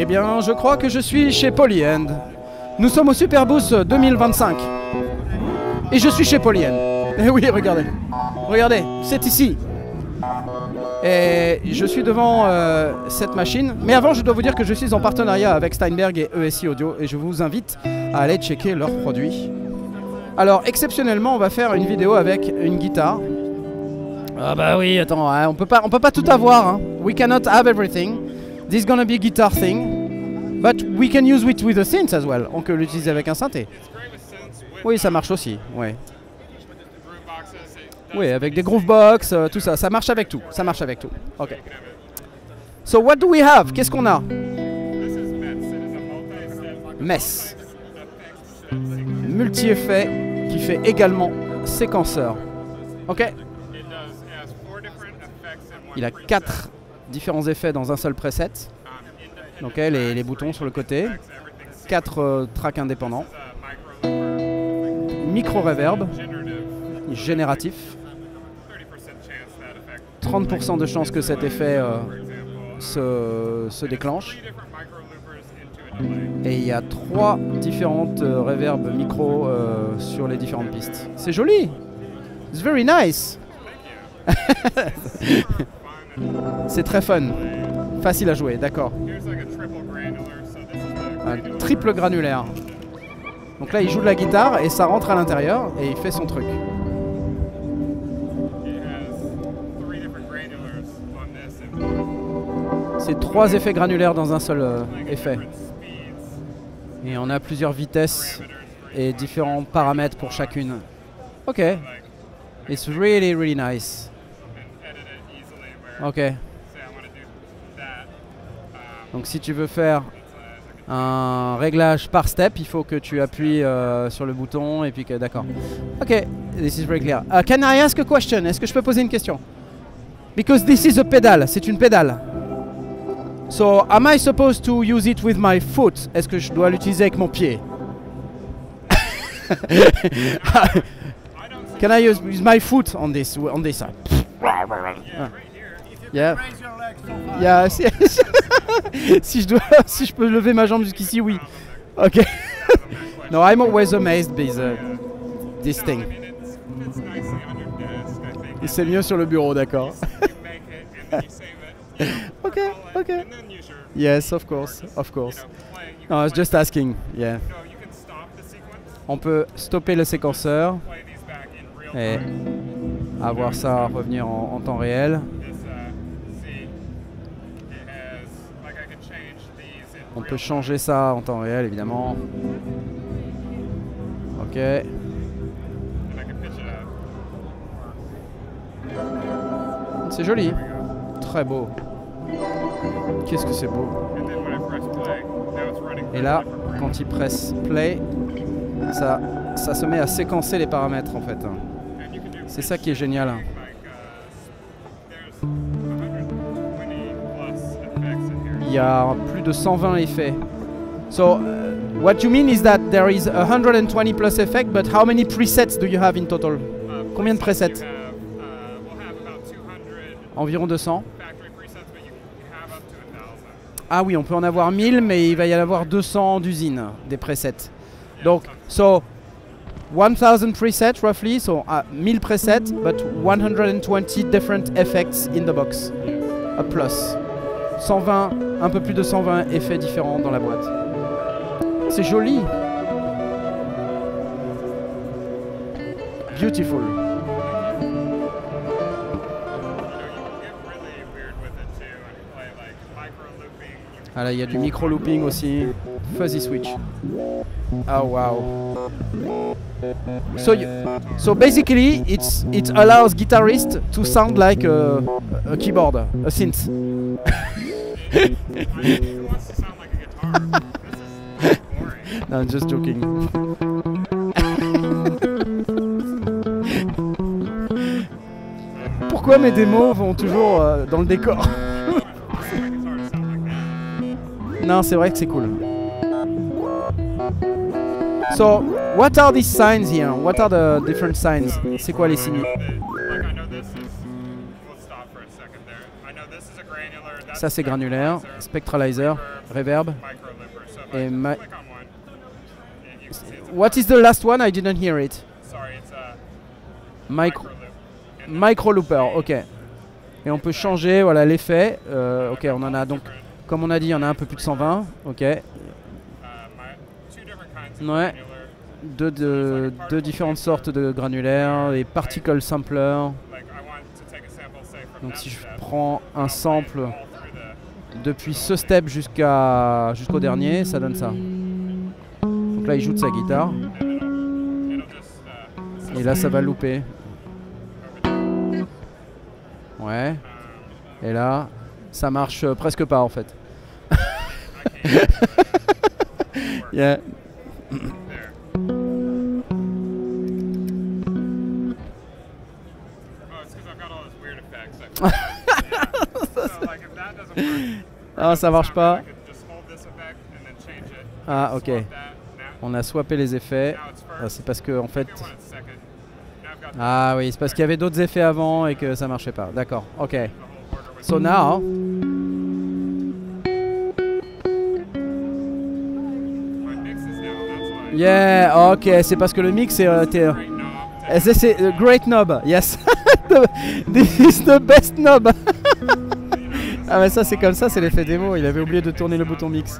bien, je crois que je suis chez Polyend. Nous sommes au Superboost 2025. Et je suis chez Polyend. Et oui, regardez. Regardez, c'est ici. Et je suis devant cette machine. Mais avant, je dois vous dire que je suis en partenariat avec Steinberg et ESI Audio. Et je vous invite à aller checker leurs produits. Alors, exceptionnellement, on va faire une vidéo avec une guitare. Ah bah oui, attends, hein, on peut pas tout avoir. Hein. We cannot have everything. This is gonna be a guitar thing. But we can use it with a synth as well. On peut l'utiliser avec un synthé. Oui, ça marche aussi, ouais. Oui, avec des groovebox, tout ça, ça marche avec tout, ça marche avec tout. Ok. So what do we have? Qu'est-ce qu'on a? Mess. Multi-effet qui fait également séquenceur. Ok. Il a 4 différents effets dans un seul preset. Donc les boutons sur le côté. 4 tracks indépendants. Micro-reverb. Génératif. 30% de chance que cet effet se déclenche. Et il y a 3 différentes reverbs micro sur les différentes pistes. C'est joli. It's very nice. C'est très fun. Facile à jouer, d'accord. Un triple granulaire. Donc là, il joue de la guitare et ça rentre à l'intérieur et il fait son truc. C'est 3 effets granulaires dans un seul effet. Et on a plusieurs vitesses et différents paramètres pour chacune. Ok. It's really, really nice. Ok. Donc si tu veux faire un réglage par step, il faut que tu appuies sur le bouton et puis que... D'accord. Ok, this is very clear. Can I ask a question? Est-ce que je peux poser une question? Because this is a pedal, c'est une pédale. So, am I supposed to use it with my foot? Est-ce que je dois l'utiliser avec mon pied? Can I use my foot on this side? Yeah. Yeah. Si je peux lever ma jambe jusqu'ici, oui. Ok. No, I'm always amazed by this thing. C'est mieux sur le bureau, d'accord. Ok, ok. Yes, of course, of course. No, I was just asking, yeah. On peut stopper le séquenceur et avoir ça revenir en temps réel. On peut changer ça en temps réel, évidemment. Ok. C'est joli. Très beau. Qu'est-ce que c'est beau. Et là, quand il presse play, ça se met à séquencer les paramètres en fait. C'est ça qui est génial. Il y a plus de 120 effets. So, what you mean is that there is 120 plus effects, but how many presets do you have in total? Combien de presets? Environ 200. Ah oui, on peut en avoir 1000, mais il va y en avoir 200 d'usine, des presets. Donc, so 1000 presets roughly, so 1000 presets, but 120 different effects in the box. A plus. 120, un peu plus de 120 effets différents dans la boîte. C'est joli. Beautiful. Ah là, il y a du micro-looping aussi. Fuzzy switch. Oh wow. So basically, it allows guitarists to sound like a keyboard, a synth. No, I'm just joking. Pourquoi mes démos vont toujours dans le décor? Non, c'est vrai que c'est cool. So, what are these signs here? What are the different signs? C'est quoi les signes? Ça c'est granulaire, spectralizer, reverb. Et what is the last one? I didn't hear it. Micro looper, ok. Et on peut changer voilà l'effet. Ok, on en a donc, comme on a dit, il y en a un peu plus de 120. Ok. Ouais. Deux différentes sortes de granulaires, des particle samplers. Donc si je prends un sample depuis ce step jusqu'au dernier, ça donne ça. Donc là il joue de sa guitare. Et là ça va looper. Ouais. Et là ça marche presque pas en fait. Yeah. Ah, ça marche pas. Ah, ok. On a swappé les effets. Ah, c'est parce que en fait. Ah oui, c'est parce qu'il y avait d'autres effets avant et que ça marchait pas. D'accord. Ok. So now. Yeah. Ok. C'est parce que le mix c'est great knob. Yes. This is the best knob. Ah mais ça c'est comme ça, c'est l'effet démo, il avait oublié de tourner le bouton mix.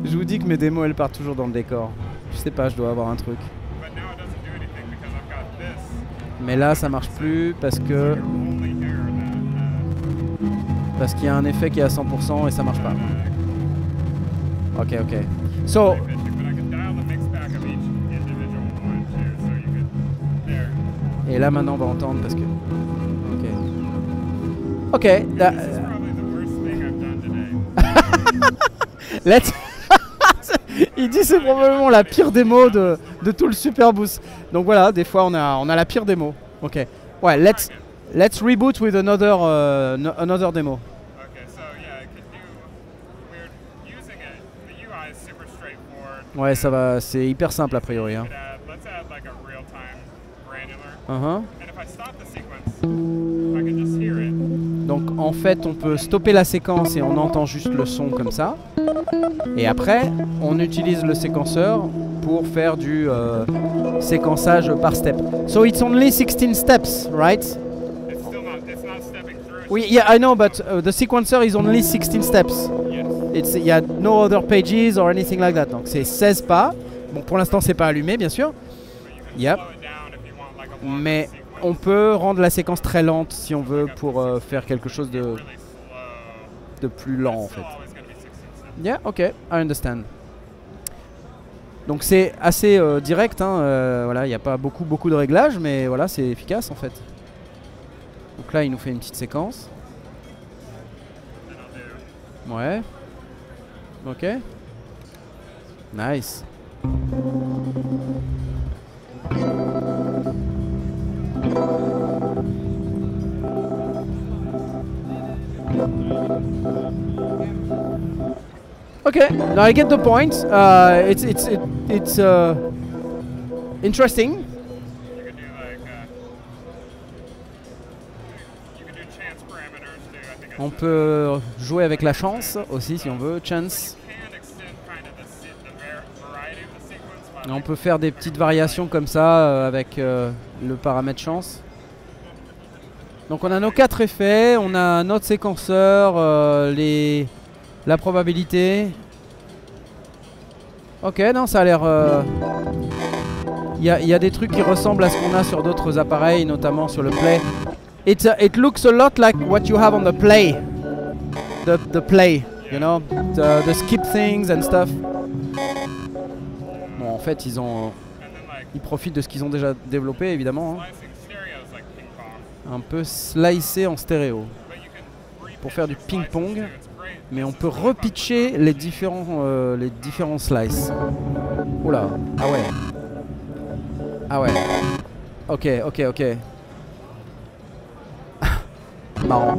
Je vous dis que mes démos elles partent toujours dans le décor. Je sais pas, je dois avoir un truc. Mais là ça marche plus parce qu'il y a un effet qui est à 100% et ça marche pas. Ok, ok. So et là maintenant on va entendre parce que ok. Let's il dit c'est probablement la pire démo de tout le Super Boost. Donc voilà, des fois on a la pire démo. Ok. Ouais, let's reboot with another démo. Ouais, ça va, c'est hyper simple a priori. Hein. Donc en fait on peut stopper la séquence et on entend juste le son comme ça. Et après on utilise le séquenceur pour faire du séquençage par step. So it's only 16 steps, right? Oui, yeah, I know, but the sequencer is only 16 steps. Il y a no other pages or anything like that. Donc c'est 16 pas. Bon, pour l'instant c'est pas allumé bien sûr. Yep. Mais on peut rendre la séquence très lente si on veut pour faire quelque chose de plus lent en fait. Yeah, ok, I understand. Donc c'est assez direct, hein, voilà, il n'y a pas beaucoup de réglages, mais voilà, c'est efficace en fait. Donc là il nous fait une petite séquence. Ouais. Ok. Nice. Okay, now I get the point. It's interesting. On peut jouer avec la chance aussi si on veut, chance. On peut faire des petites variations comme ça avec le paramètre chance. Donc on a nos 4 effets, on a notre séquenceur, la probabilité. Ok, non, ça a l'air... Il y a des trucs qui ressemblent à ce qu'on a sur d'autres appareils, notamment sur le Play. It looks a lot like what you have on the Play. The Play, you know, the skip things and stuff. Bon, en fait, ils profitent de ce qu'ils ont déjà développé, évidemment. Hein. Un peu slicé en stéréo. Pour faire du ping-pong. Mais on peut repitcher les différents slices. Oula, ah ouais. Ah ouais. Ok, ok, ok. Marrant.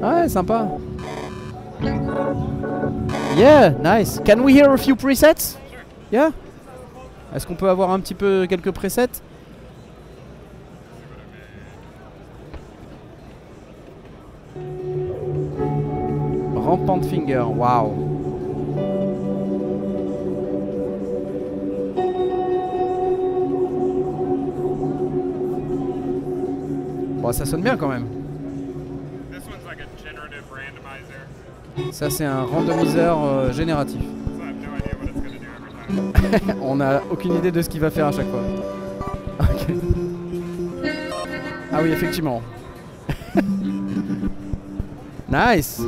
Ouais, sympa. Yeah, nice. Can we hear a few presets? Yeah. Est-ce qu'on peut avoir un petit peu quelques presets? pound finger. Waouh. Bon, ça sonne bien quand même. Ça, c'est un randomiseur génératif. On n'a aucune idée de ce qu'il va faire à chaque fois. Ok. Ah oui, effectivement. Nice.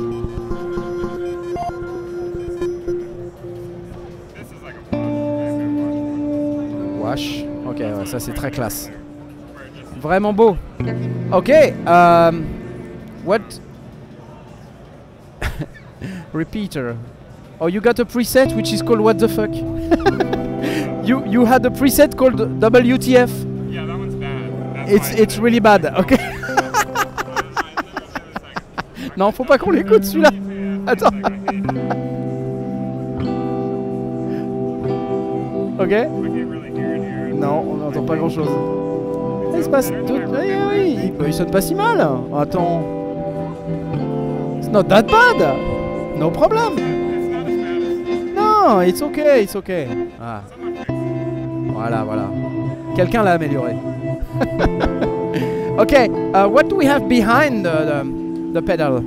Wash. Ok, ouais, ça c'est très classe. Vraiment beau. Ok. What? Repeater. Oh, you got a preset which is called what the fuck? you had a preset called WTF. Yeah, that one's bad. It's really bad. Okay. Non, faut pas qu'on l'écoute celui-là. Attends. Ok. Non, on n'entend pas grand-chose. Il se passe tout. Oui, il sonne pas si mal. Attends. It's not that bad. No problem. Non, it's okay, it's okay. Ah. Voilà, voilà. Quelqu'un l'a amélioré. Okay, what do we have behind the pedal?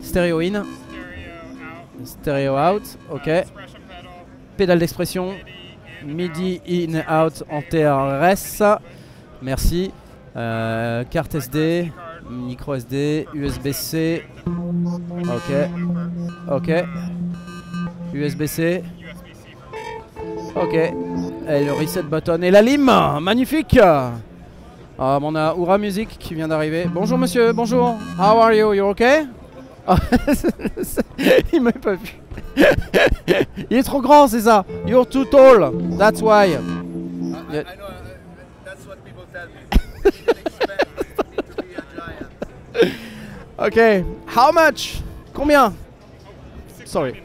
Stereo in. Stereo out. Ok. Pédale d'expression. MIDI in out en TRS. Merci. Carte SD. Micro SD. USB-C. Ok. Ok. USB-C. Ok. Et le reset button et la lime. Magnifique. On a Oura Music qui vient d'arriver. Bonjour monsieur, bonjour. How are you? You okay? Il m'a pas vu. Il est trop grand, c'est ça. You're too tall. That's why. I know. That's what people tell me. You should expect me to be a giant. Ok. How much? Combien? Sorry.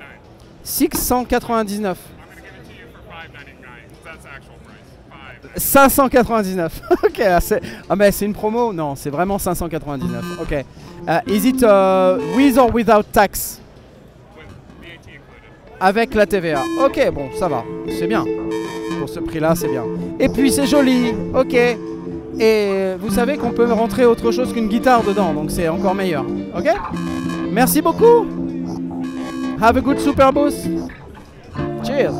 699. 599. Ok, ah mais c'est une promo? Non, c'est vraiment 599. Ok. Is it with or without tax? Avec la TVA. Ok, bon, ça va. C'est bien. Pour ce prix-là, c'est bien. Et puis c'est joli. Ok. Et vous savez qu'on peut rentrer autre chose qu'une guitare dedans, donc c'est encore meilleur. Ok. Merci beaucoup. Have a good Super Boost. Cheers.